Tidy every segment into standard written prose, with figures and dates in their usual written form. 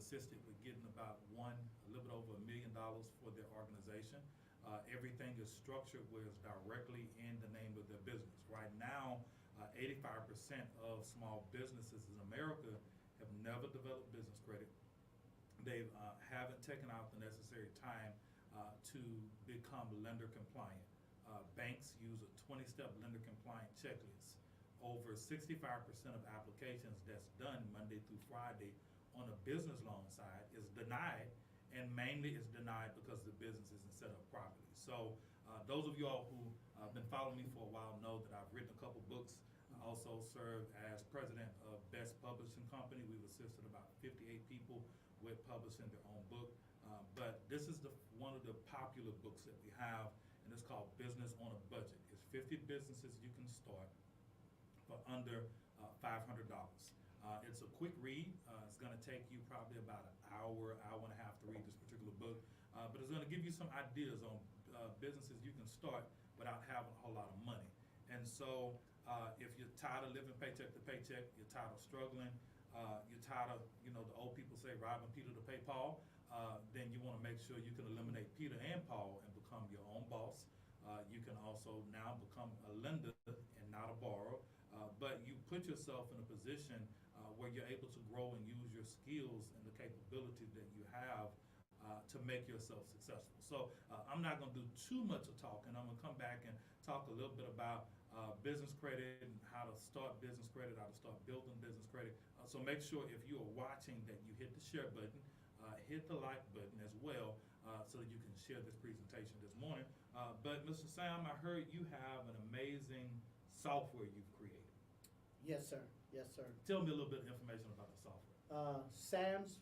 assisted with getting about a little bit over $1 million for their organization. Everything is structured where it's directly in the name of their business. Right now, 85% of small businesses in America have never developed business credit. They haven't taken out the necessary time to become lender compliant. Banks use a 20-step lender compliant checklist. Over 65% of applications that's done Monday through Friday on a business loan side is denied, and mainly it's denied because the business isn't set up properly. So those of you all who have been following me for a while know that I've written a couple books. I also serve as president of Best Publishing Company. We've assisted about 58 people with publishing their own book. But this is one of the popular books that we have, and it's called Business on a Budget. It's 50 businesses you can start for under $500. It's a quick read. It's going to take you probably about an hour and a half to read this particular book, but it's going to give you some ideas on businesses you can start without having a whole lot of money. And so if you're tired of living paycheck to paycheck, you're tired of struggling, you're tired of, the old people say, robbing Peter to pay Paul, then you want to make sure you can eliminate Peter and Paul and become your own boss. You can also now become a lender and not a borrower, but you put yourself in a position where you're able to grow and use your skills and the capability that you have to make yourself successful. So I'm not going to do too much of talking. I'm going to come back and talk a little bit about business credit and how to start business credit, how to start building business credit. So make sure if you are watching that you hit the share button, hit the like button as well, so that you can share this presentation this morning. But Mr. Sam, I heard you have an amazing software you've created. Yes, sir. Yes, sir. Tell me a little bit of information about the software. SAMS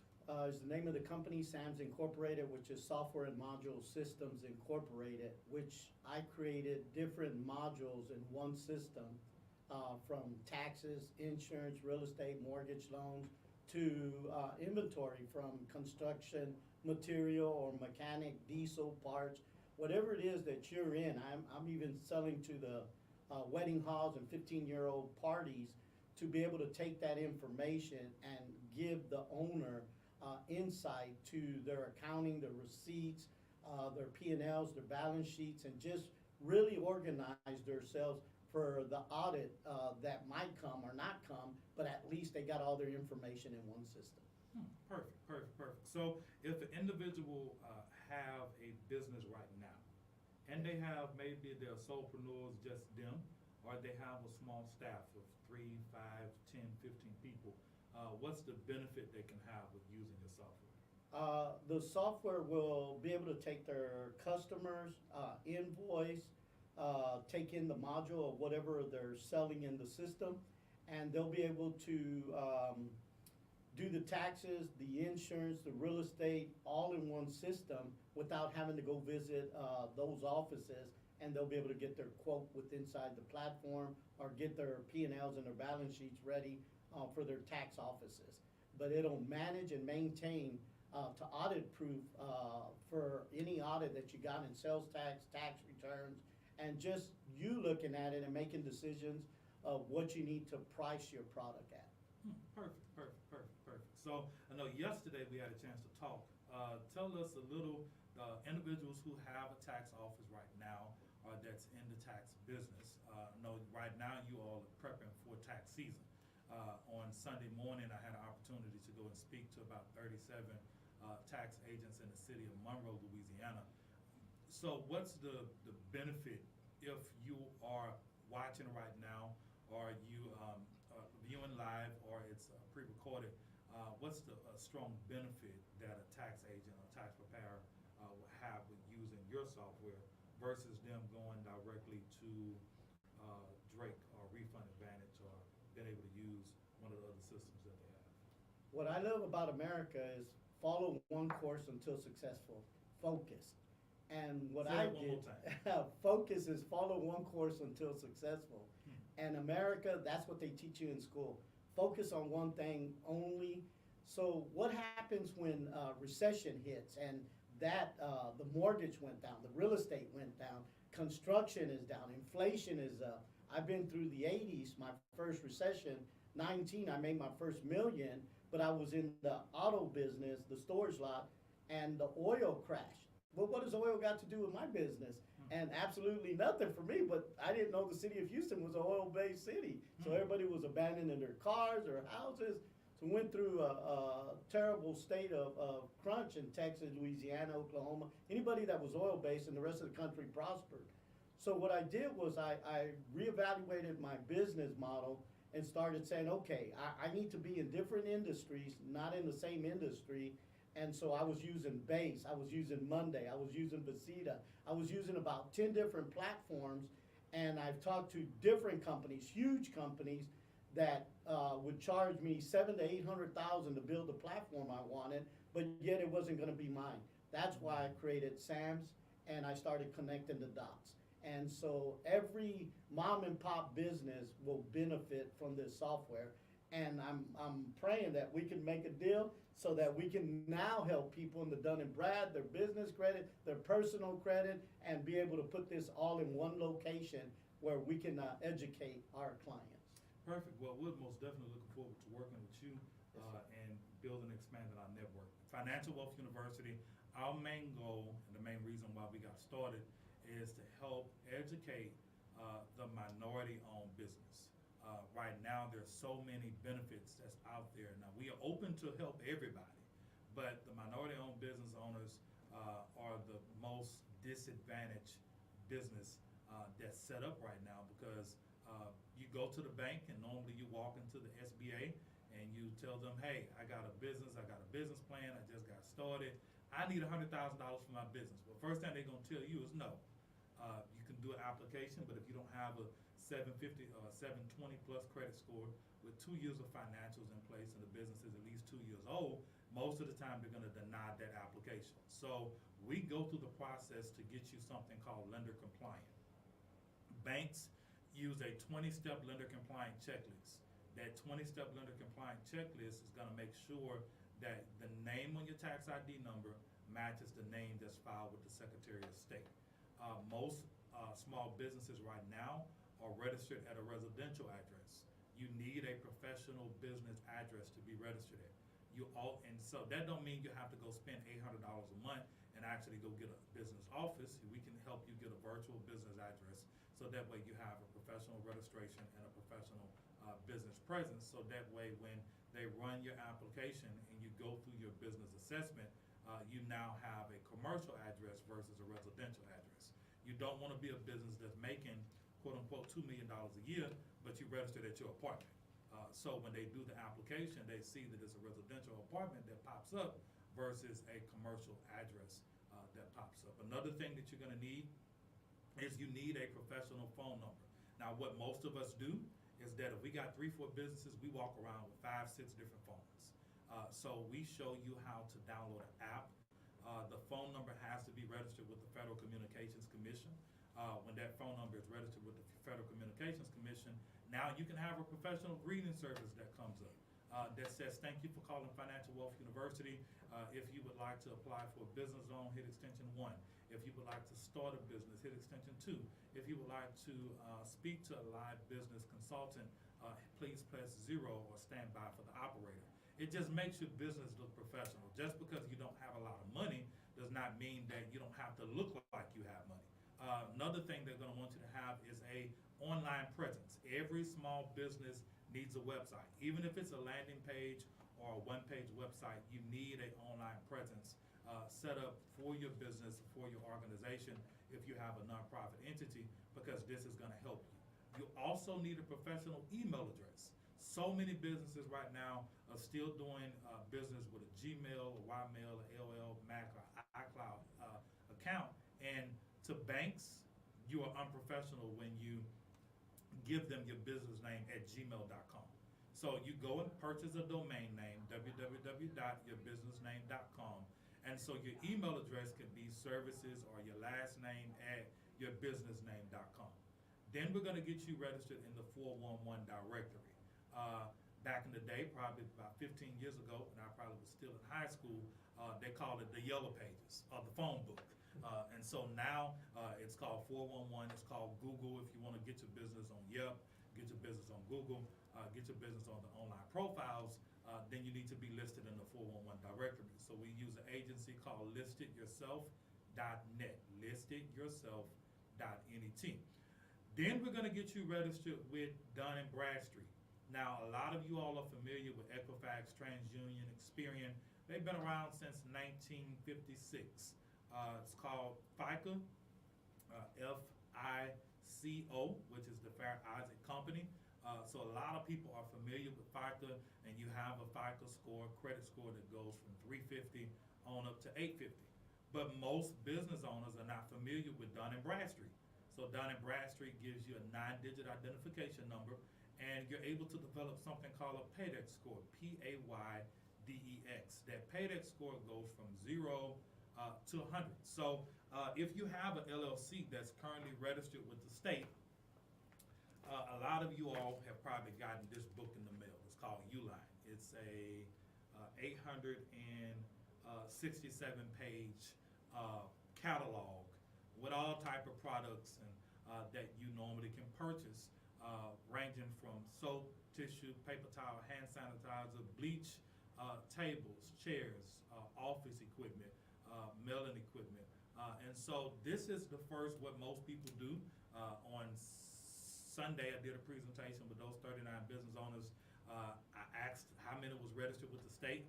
is the name of the company, SAMS Incorporated, which is Software and Module Systems Incorporated, which I created different modules in one system, from taxes, insurance, real estate, mortgage loans, to inventory, from construction material or mechanic, diesel parts, whatever it is that you're in. I'm even selling to the wedding halls and 15-year-old parties to be able to take that information and give the owner insight to their accounting, their receipts, their P&Ls, their balance sheets, and just really organize themselves for the audit that might come or not come, but at least they got all their information in one system. Perfect. So if an individual have a business right now, and they have maybe they're solopreneurs, just them, or they have a small staff of 3, 5, 10, 15 people, what's the benefit they can have with using your software? The software will be able to take their customers' invoice, take in the module of whatever they're selling in the system, and they'll be able to do the taxes, the insurance, the real estate, all in one system without having to go visit those offices, and they'll be able to get their quote with inside the platform or get their P&Ls and their balance sheets ready for their tax offices. But it'll manage and maintain to audit proof for any audit that you got in sales tax, tax returns, and just you looking at it and making decisions of what you need to price your product at. Perfect. So I know yesterday we had a chance to talk. Tell us a little, individuals who have a tax office right now or that's in the tax business. I know right now you all are prepping for tax season. On Sunday morning I had an opportunity to go and speak to about 37 tax agents in the city of Monroe, Louisiana. So what's the benefit if you are watching right now, or you viewing live, or it's pre-recorded? What's the strong benefit that a tax agent or tax preparer will have with using your software versus them going directly to Drake or Refund Advantage or being able to use one of the other systems that they have? What I love about America is follow one course until successful. Focus. And what I did, focus is follow one course until successful. And America, that's what they teach you in school. Focus on one thing only. So what happens when recession hits and that the mortgage went down, the real estate went down, construction is down, inflation is up. I've been through the 80s, my first recession, 19, I made my first million, but I was in the auto business, the storage lot, and the oil crashed. Well, what does oil got to do with my business? And absolutely nothing for me, but I didn't know the city of Houston was an oil-based city. So everybody was abandoning their cars, their houses. So we went through a terrible state of crunch in Texas, Louisiana, Oklahoma. Anybody that was oil-based and the rest of the country prospered. So what I did was I reevaluated my business model and started saying, okay, I need to be in different industries, not in the same industry. And so I was using Base, I was using Monday, I was using Basita, I was using about 10 different platforms, and I've talked to different companies, huge companies, that would charge me $700,000 to $800,000 to build the platform I wanted, but yet it wasn't going to be mine. That's why I created SAMS, and I started connecting the dots. And so every mom and pop business will benefit from this software. And I'm praying that we can make a deal so that we can now help people in the Dun & Brad, their business credit, their personal credit, and be able to put this all in one location where we can educate our clients. Perfect. Well, we're most definitely looking forward to working with you and building and expanding our network. Financial Wealth University, our main goal and the main reason why we got started is to help educate the minority-owned business. Right now, there's so many benefits that's out there. Now, we are open to help everybody, but the minority-owned business owners are the most disadvantaged business that's set up right now, because you go to the bank and normally you walk into the SBA and you tell them, hey, I got a business plan, I just got started, I need $100,000 for my business. Well, first thing they're gonna tell you is no. You can do an application, but if you don't have a 750 or 720 plus credit score with 2 years of financials in place and the business is at least 2 years old, most of the time they're gonna deny that application. So we go through the process to get you something called lender compliant. Banks use a 20-step lender compliant checklist. That 20-step lender compliant checklist is gonna make sure that the name on your tax ID number matches the name that's filed with the Secretary of State. Most small businesses right now are registered at a residential address. You need a professional business address to be registered at. And so that don't mean you have to go spend $800 a month and actually go get a business office. We can help you get a virtual business address, so that way you have a professional registration and a professional business presence. So that way when they run your application and you go through your business assessment, you now have a commercial address versus a residential address. You don't want to be a business that's making quote unquote $2 million a year, but you registered at your apartment. So when they do the application, they see that it's a residential apartment that pops up versus a commercial address that pops up. Another thing that you're going to need is you need a professional phone number. Now, what most of us do is that if we got 3-4 businesses, we walk around with 5-6 different phones. So we show you how to download an app. The phone number has to be registered with the Federal Communications Commission. When that phone number is registered with the Federal Communications Commission, now you can have a professional greeting service that comes up that says, thank you for calling Financial Wealth University. If you would like to apply for a business loan, hit extension 1. If you would like to start a business, hit extension 2. If you would like to speak to a live business consultant, please press 0 or stand by for the operator. It just makes your business look professional. Just because you don't have a lot of money does not mean that you don't have to look like you have money. Another thing they're going to want you to have is a online presence. Every small business needs a website. Even if it's a landing page or a one-page website, you need an online presence set up for your business, for your organization, if you have a nonprofit entity, because this is going to help you. You also need a professional email address. So many businesses right now are still doing business with a Gmail, a Ymail, a AOL, Mac, or iCloud account. And to banks, you are unprofessional when you give them your business name at gmail.com. So you go and purchase a domain name, www.yourbusinessname.com. And so your email address can be services or your last name at yourbusinessname.com. Then we're going to get you registered in the 411 directory. Back in the day, probably about 15 years ago, when I probably was still in high school, they called it the yellow pages or the phone book. And so now it's called 411. It's called Google if you want to get your business on Yelp, get your business on Google, get your business on the online profiles. then you need to be listed in the 411 directory. So we use an agency called listedyourself.net, listedyourself.net. Then we're going to get you registered with Dun & Bradstreet. Now, a lot of you all are familiar with Equifax, TransUnion, Experian. They've been around since 1956. It's called FICO, FICO, which is the Fair Isaac Company. So a lot of people are familiar with FICO, and you have a FICO score, credit score that goes from 350 on up to 850. But most business owners are not familiar with Dun & Bradstreet. So Dun & Bradstreet gives you a 9-digit identification number, and you're able to develop something called a PAYDEX score, PAYDEX. That PAYDEX score goes from 0 to 100. So if you have an LLC that's currently registered with the state, a lot of you all have probably gotten this book in the mail. It's called Uline. It's a 867-page catalog with all type of products and that you normally can purchase, ranging from soap, tissue, paper towel, hand sanitizer, bleach, tables, chairs, office equipment, mailing equipment. And so this is the first, what most people do. On Sunday, I did a presentation with those 39 business owners. I asked how many was registered with the state.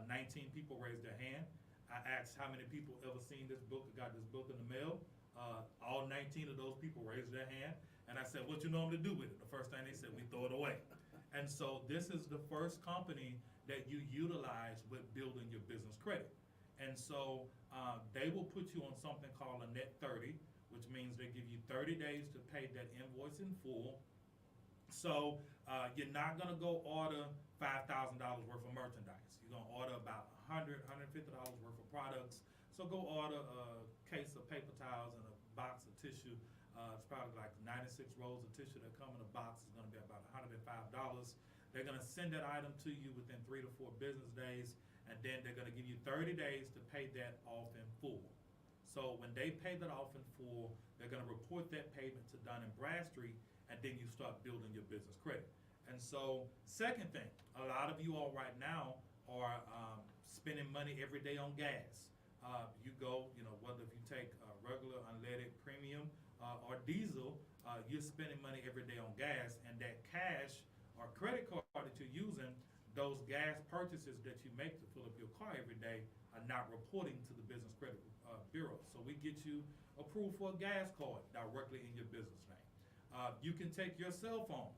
19 people raised their hand. I asked how many people ever seen this book or got this book in the mail. All 19 of those people raised their hand. And I said, what you normally do with it? The first thing they said, we throw it away. And so this is the first company that you utilize with building your business credit. And so they will put you on something called a net 30, which means they give you 30 days to pay that invoice in full. So you're not gonna go order $5,000 worth of merchandise. You're gonna order about $100, $150 worth of products. So go order a case of paper towels and a box of tissue. It's probably like 96 rolls of tissue that come in a box. It's gonna be about $105. They're gonna send that item to you within 3 to 4 business days, and then they're gonna give you 30 days to pay that off in full. So when they pay that off in full, they're gonna report that payment to Dun & Bradstreet, and then you start building your business credit. And so, second thing, a lot of you all right now are spending money every day on gas. You go, whether if you take regular, unleaded, premium, or diesel, you're spending money every day on gas, and that cash or credit card that you're using, those gas purchases that you make to fill up your car every day are not reporting to the Business Credit Bureau. So we get you approved for a gas card directly in your business name. You can take your cell phone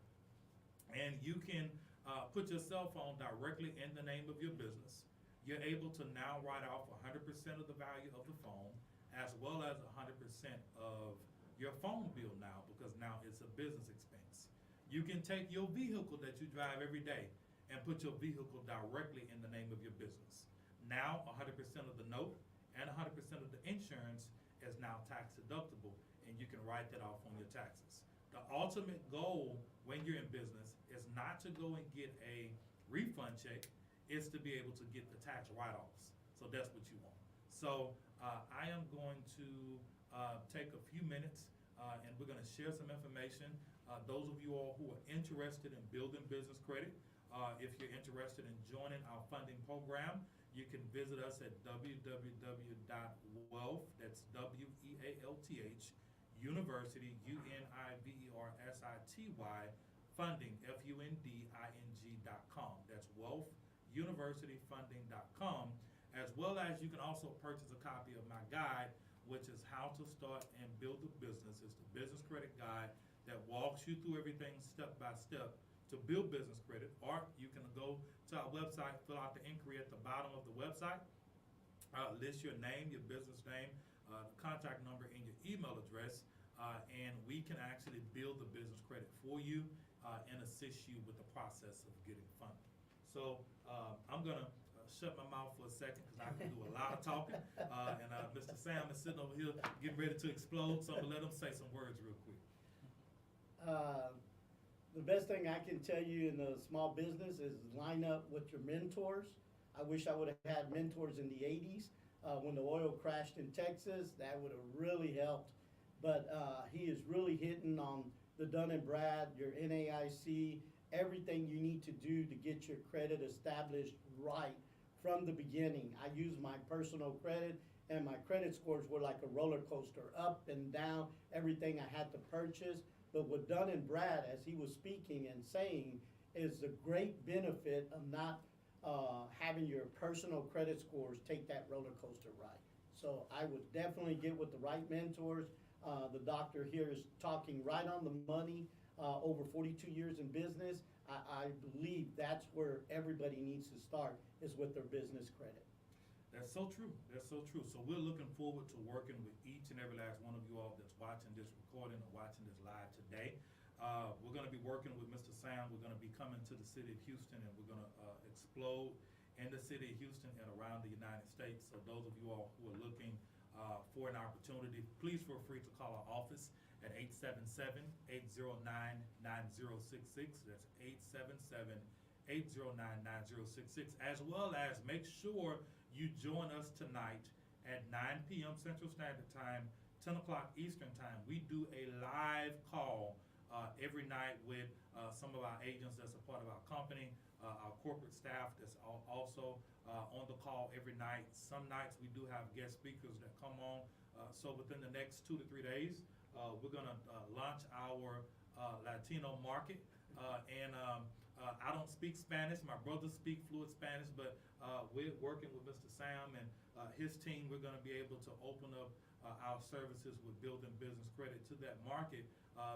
and you can put your cell phone directly in the name of your business. You're able to now write off 100% of the value of the phone, as well as 100% of your phone bill now, because now it's a business expense. You can take your vehicle that you drive every day and put your vehicle directly in the name of your business. Now 100% of the note and 100% of the insurance is now tax deductible, and you can write that off on your taxes. The ultimate goal when you're in business is not to go and get a refund check, it's to be able to get the tax write-offs. So that's what you want. So I am going to take a few minutes and we're gonna share some information. Those of you all who are interested in building business credit, if you're interested in joining our funding program, you can visit us at www.wealth, that's WEALTH, University, UNIVERSITY, funding, FUNDING.com. That's wealthuniversityfunding.com, as well as you can also purchase a copy of my guide, which is how to start and build a business. It's the business credit guide that walks you through everything step by step to build business credit. Or you can go to our website, fill out the inquiry at the bottom of the website, list your name, your business name, contact number, and your email address, and we can actually build the business credit for you and assist you with the process of getting funded. So I'm gonna shut my mouth for a second because I can do a lot of talking, and Mr. Sam is sitting over here getting ready to explode, so I'm gonna let him say some words real quick. The best thing I can tell you in the small business is line up with your mentors. I wish I would have had mentors in the 80s when the oil crashed in Texas. That would have really helped. But he is really hitting on the Dun & Brad, your NAIC, everything you need to do to get your credit established right from the beginning. I used my personal credit, and my credit scores were like a roller coaster, up and down, everything I had to purchase. But with Dun and Brad, as he was speaking and saying, is the great benefit of not having your personal credit scores take that roller coaster ride. So I would definitely get with the right mentors. The doctor here is talking right on the money. Over 42 years in business, I believe that's where everybody needs to start, is with their business credit. That's so true. That's so true. So we're looking forward to working with each and every last one of you all that's watching this recording or watching this live today. We're going to be working with Mr. Sam. We're going to be coming to the city of Houston, and we're going to explode in the city of Houston and around the United States. So those of you all who are looking for an opportunity, please feel free to call our office at 877-809-9066. That's 877-809-9066. As well as make sure you join us tonight at 9 p.m. Central Standard Time, 10 o'clock Eastern Time. We do a live call every night with some of our agents that's a part of our company, our corporate staff that's also on the call every night. Some nights we do have guest speakers that come on. So within the next 2 to 3 days, we're going to launch our Latino market. I don't speak Spanish. My brothers speak fluent Spanish, but we're working with Mr. Sam and his team. We're going to be able to open up our services with building business credit to that market.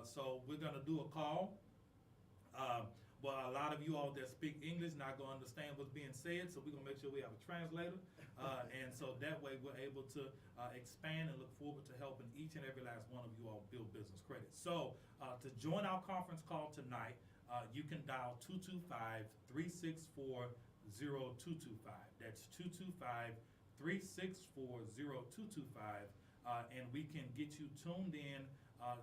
So we're going to do a call. But a lot of you all that speak English not going to understand what's being said, so we're going to make sure we have a translator. And so that way we're able to expand and look forward to helping each and every last one of you all build business credit. So to join our conference call tonight, you can dial 225-364-0225. That's 225-364-0225. And we can get you tuned in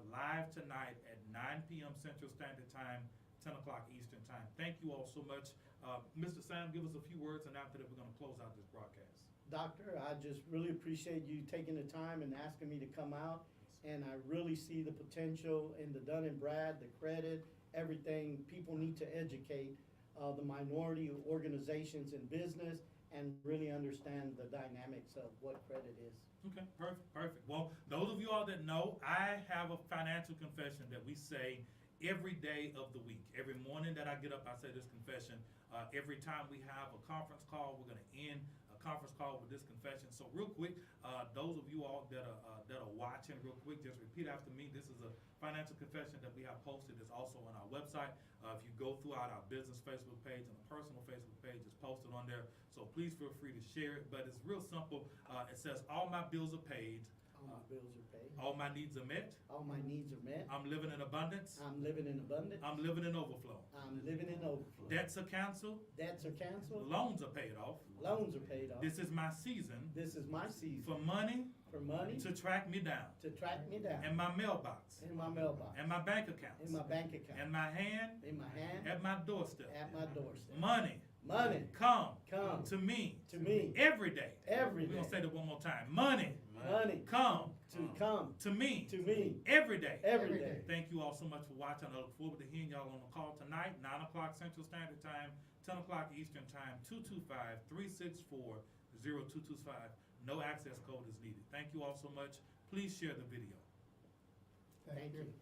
live tonight at 9 p.m. Central Standard Time, 10 o'clock Eastern Time. Thank you all so much. Mr. Sam, give us a few words, and after that, we're going to close out this broadcast. Doctor, I just really appreciate you taking the time and asking me to come out. And I really see the potential in the Dun & Brad, the credit, everything. People need to educate the minority organizations in business and really understand the dynamics of what credit is. Okay, perfect. Well, those of you all that know, I have a financial confession that we say every day of the week. Every morning that I get up, I say this confession. Every time we have a conference call, we're going to end a conference call with this confession. So real quick, those of you all that are watching, real quick, just repeat after me. This is a financial confession that we have posted. It's also on our website. If you go throughout our business Facebook page and a personal Facebook page, it's posted on there. So please feel free to share it. But it's real simple. It says, all my bills are paid. All my bills are paid. All my needs are met. All my needs are met. I'm living in abundance. I'm living in abundance. I'm living in overflow. I'm living in overflow. Debts are canceled. Debts are canceled. Loans are paid off. Loans are paid off. This is my season. This is my season. For money. For money. To track me down. To track me down. In my mailbox. In my mailbox. In my bank accounts. In my bank account. In my hand. In my hand. At my doorstep. At my doorstep. Money. Money. Come. To me. To me. Every day. Every day. We're going to say that one more time. Money. Money. Come. To me. To me. Every day. Every day. Thank you all so much for watching. I look forward to hearing y'all on the call tonight, 9 o'clock Central Standard Time, 10 o'clock Eastern Time, 225-364-0225. No access code is needed. Thank you all so much. Please share the video. Thank you.